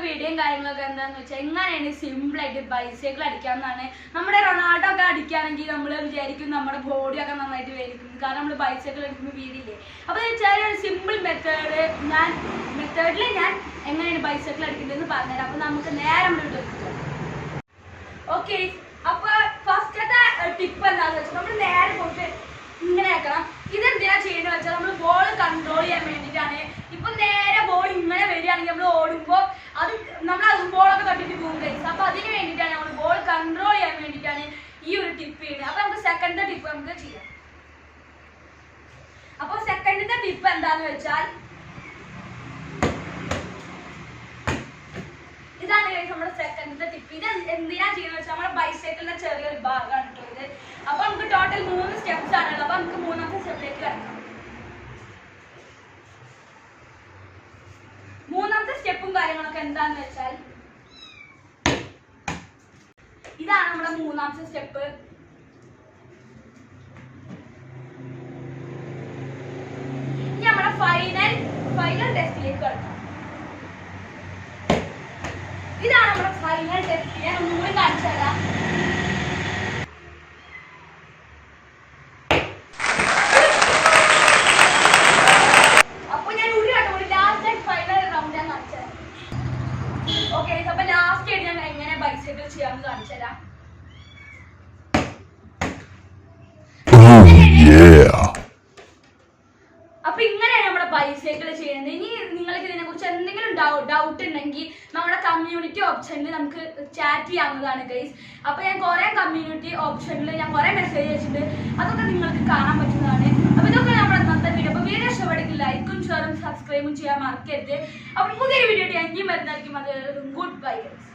വീഡിയോയും കാര്യങ്ങളൊക്കെ എന്താണെന്ന് വെച്ചാൽ എങ്ങനെയാണ് സിമ്പിളായിട്ട് ബൈസൈക്കിൾ അടിക്കാമെന്നാണ്. നമ്മുടെ റൊണാൾഡോ ഒക്കെ അടിക്കുകയാണെങ്കിൽ നമ്മൾ വിചാരിക്കും നമ്മുടെ ബോഡിയൊക്കെ നന്നായിട്ട് വേദിക്കും, കാരണം നമ്മൾ ബൈസൈക്കിൾ അടിക്കുമ്പോൾ വീടില്ലേ. അപ്പോൾ ചെറിയൊരു സിമ്പിൾ മെത്തേഡിൽ ഞാൻ എങ്ങനെയാണ് ബൈസൈക്കിൾ അടിക്കേണ്ടതെന്ന് പറഞ്ഞുതരാം. അപ്പോൾ നമുക്ക് നേരെ നമ്മൾ വീഡിയോ ഓക്കെ. അപ്പോൾ ഫസ്റ്റത്തെ ടിപ്പ് എന്താണെന്ന് വെച്ചാൽ നമ്മൾ നേരെ പോയിട്ട് ഇങ്ങനെ ആക്കണം. ഇതെന്തിനാ ചെയ്യുന്നത് വെച്ചാൽ നമ്മൾ ബോൾ കൺട്രോൾ ചെയ്യാൻ വേണ്ടിയിട്ടാണ്. ഇപ്പം നേരെ ബോൾ ഇങ്ങനെ വരികയാണെങ്കിൽ നമ്മൾ ഓടുമ്പോൾ അത് നമ്മൾ ബോളൊക്കെ തട്ടിട്ട് പോകും കഴിച്ചു. അപ്പോൾ അതിന് വേണ്ടിയിട്ടാണ് നമ്മൾ ബോൾ കൺട്രോൾ ചെയ്യാൻ വേണ്ടിയിട്ടാണ് ഈ ഒരു ടിപ്പ് ചെയ്യുന്നത്. അപ്പോൾ നമുക്ക് സെക്കൻഡത്തെ ടിപ്പ് നമുക്ക് ചെയ്യാം. അപ്പോൾ സെക്കൻഡത്തെ ടിപ്പ് എന്താന്ന് വെച്ചാൽ ഇതാണ് നമ്മുടെ സെക്കൻഡത്തെ ടിപ്പ്. ഇത് എന്തിനാ ചെയ്യുന്നത് വെച്ചാൽ നമ്മുടെ ബൈസൈക്കിളിന്റെ ചെറിയൊരു ഭാഗമാണ് കേട്ടോ ഇത്. അപ്പൊ നമുക്ക് ടോട്ടൽ 3 സ്റ്റെപ്സ് ആണുള്ളത്. അപ്പൊ നമുക്ക് മൂന്നാമത്തെ സ്റ്റെപ്പിലേക്ക് കിടക്കാം. മൂന്നാമത്തെ സ്റ്റെപ്പും കാര്യങ്ങളൊക്കെ എന്താന്ന് വെച്ചാൽ ഇതാണ് നമ്മുടെ മൂന്നാമത്തെ സ്റ്റെപ്പ്. ഇനി നമ്മുടെ ഫൈനൽ ടെസ്റ്റിലേക്ക് കിടക്കാം. ഇതാണ് നമ്മുടെ ഫൈനൽ ടെസ്റ്റ്. ഞാൻ ഒന്നുകൂടി കാണിച്ചു തരാം. അപ്പൊ ഞാൻ ഒരു കണ്ടുകൂടി ലാസ്റ്റ് ഫൈനൽ റൗണ്ട് ഞാൻ കാണിച്ചു തരാം. ഓക്കെ, അപ്പൊ ലാസ്റ്റ് ആയിട്ട് ഞാൻ എങ്ങനെ ബൈസൈക്കിൾ ചെയ്യാമെന്ന് കാണിച്ചു തരാം. അപ്പൊ ഇങ്ങനെയാണ് നമ്മുടെ ബൈസൈക്കിൾ ചെയ്യുന്നത്. ഇനി നിങ്ങൾക്ക് ഇതിനെ കുറിച്ച് എന്തെങ്കിലും ഡൗട്ട് ഉണ്ടെങ്കിൽ നമ്മുടെ കമ്മ്യൂണിറ്റി ഓപ്ഷനിൽ നമുക്ക് ചാറ്റ് ചെയ്യാവുന്നതാണ് ഗൈസ്. അപ്പൊ ഞാൻ കുറെ കമ്മ്യൂണിറ്റി ഓപ്ഷനിൽ ഞാൻ കുറെ മെസ്സേജ് അയച്ചിട്ടുണ്ട്, അതൊക്കെ നിങ്ങൾക്ക് കാണാൻ പറ്റുന്നതാണ്. അപ്പൊ ഇതൊക്കെ നമ്മുടെ ഇന്നത്തെ വീഡിയോ. അപ്പൊ വീഡിയോ ഇഷ്ടപ്പെടുമെങ്കിൽ ലൈക്കും ഷെയറും സബ്സ്ക്രൈബും ചെയ്യാൻ മറക്കരുത്. അപ്പൊ പുതിയൊരു വീഡിയോ എങ്കിലും വരുന്നതായിരിക്കും. അത് ഗുഡ് ബൈ ഗൈസ്.